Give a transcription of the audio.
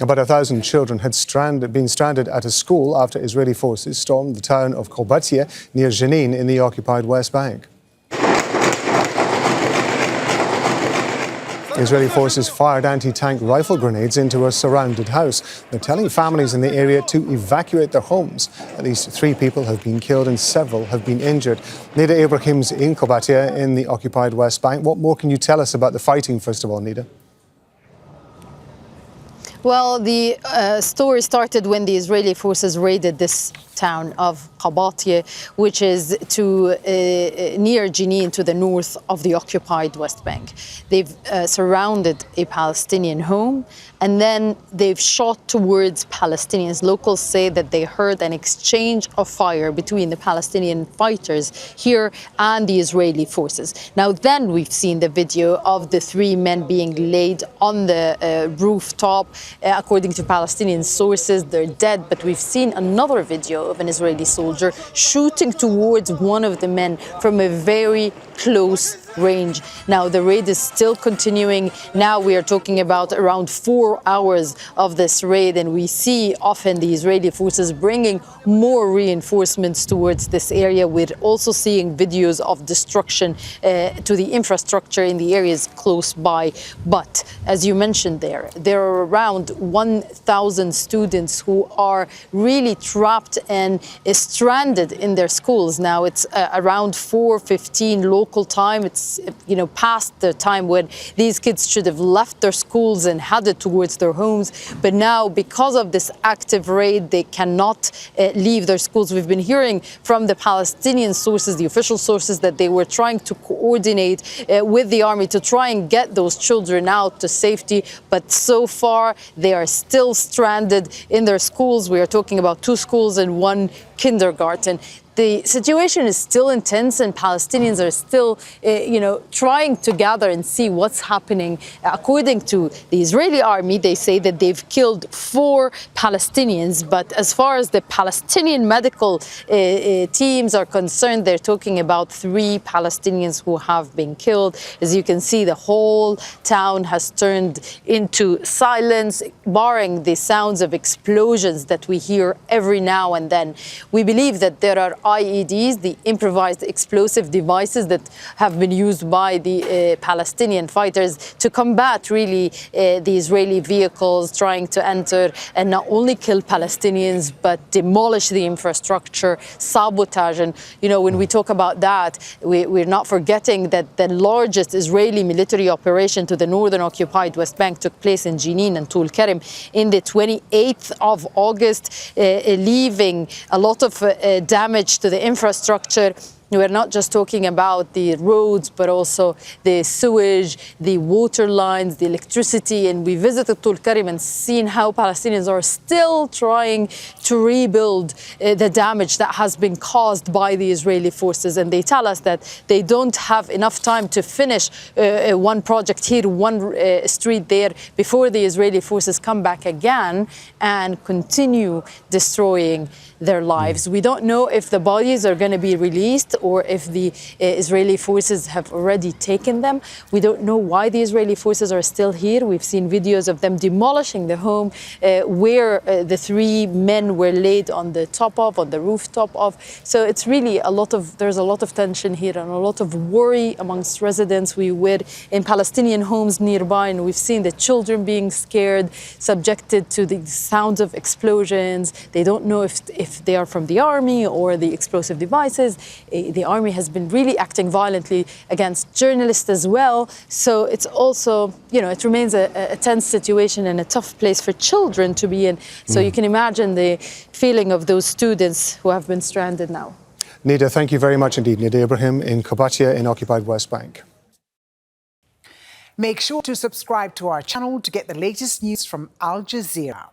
About 1,000 children had been stranded at a school after Israeli forces stormed the town of Qabatiya near Jenin in the occupied West Bank. Israeli forces fired anti-tank rifle grenades into a surrounded house. They're telling families in the area to evacuate their homes. At least 3 people have been killed and several have been injured. Nida Ibrahim's in Qabatiya in the occupied West Bank. What more can you tell us about the fighting, first of all, Nida? Well, the story started when the Israeli forces raided this town of Qabatiya, which is near Jenin, to the north of the occupied West Bank. They've surrounded a Palestinian home, and then they've shot towards Palestinians. Locals say that they heard an exchange of fire between the Palestinian fighters here and the Israeli forces. Now, then we've seen the video of the 3 men being laid on the rooftop. According to Palestinian sources, they're dead, but we've seen another video of an Israeli soldier shooting towards one of the men from a very close range. Now, the raid is still continuing. Now we are talking about around 4 hours of this raid, and we see often the Israeli forces bringing more reinforcements towards this area. We're also seeing videos of destruction to the infrastructure in the areas close by. But as you mentioned there are around 1,000 students who are really trapped and stranded in their schools. Now it's around 4:15 local time. It's past the time when these kids should have left their schools and headed towards their homes. But now, because of this active raid, they cannot leave their schools. We've been hearing from the Palestinian sources, the official sources, that they were trying to coordinate with the army to try and get those children out to safety. But so far, they are still stranded in their schools. We are talking about 2 schools and 1 kindergarten. The situation is still intense, and Palestinians are still, trying to gather and see what's happening. According to the Israeli army, they say that they've killed 4 Palestinians. But as far as the Palestinian medical teams are concerned, they're talking about 3 Palestinians who have been killed. As you can see, the whole town has turned into silence, barring the sounds of explosions that we hear every now and then. We believe that there are IEDs, the improvised explosive devices that have been used by the Palestinian fighters to combat really the Israeli vehicles trying to enter and not only kill Palestinians but demolish the infrastructure, sabotage. And when we talk about that, we're not forgetting that the largest Israeli military operation to the northern occupied West Bank took place in Jenin and Tul Karim in the 28th of August, leaving a lot of damage to the infrastructure. We're not just talking about the roads, but also the sewage, the water lines, the electricity. And we visited Tul Karim and seen how Palestinians are still trying to rebuild the damage that has been caused by the Israeli forces. And they tell us that they don't have enough time to finish one project here, one street there, before the Israeli forces come back again and continue destroying their lives. We don't know if the bodies are going to be released or if the Israeli forces have already taken them. We don't know why the Israeli forces are still here. We've seen videos of them demolishing the home where the 3 men were laid on the rooftop of. So it's really there's a lot of tension here and a lot of worry amongst residents. We were in Palestinian homes nearby, and we've seen the children being scared, subjected to the sounds of explosions. They don't know if they are from the army or the explosive devices. The army has been really acting violently against journalists as well. So it's also, it remains a tense situation and a tough place for children to be in. So you can imagine the feeling of those students who have been stranded now. Nida, thank you very much indeed. Nida Ibrahim in Qabatiya in occupied West Bank. Make sure to subscribe to our channel to get the latest news from Al Jazeera.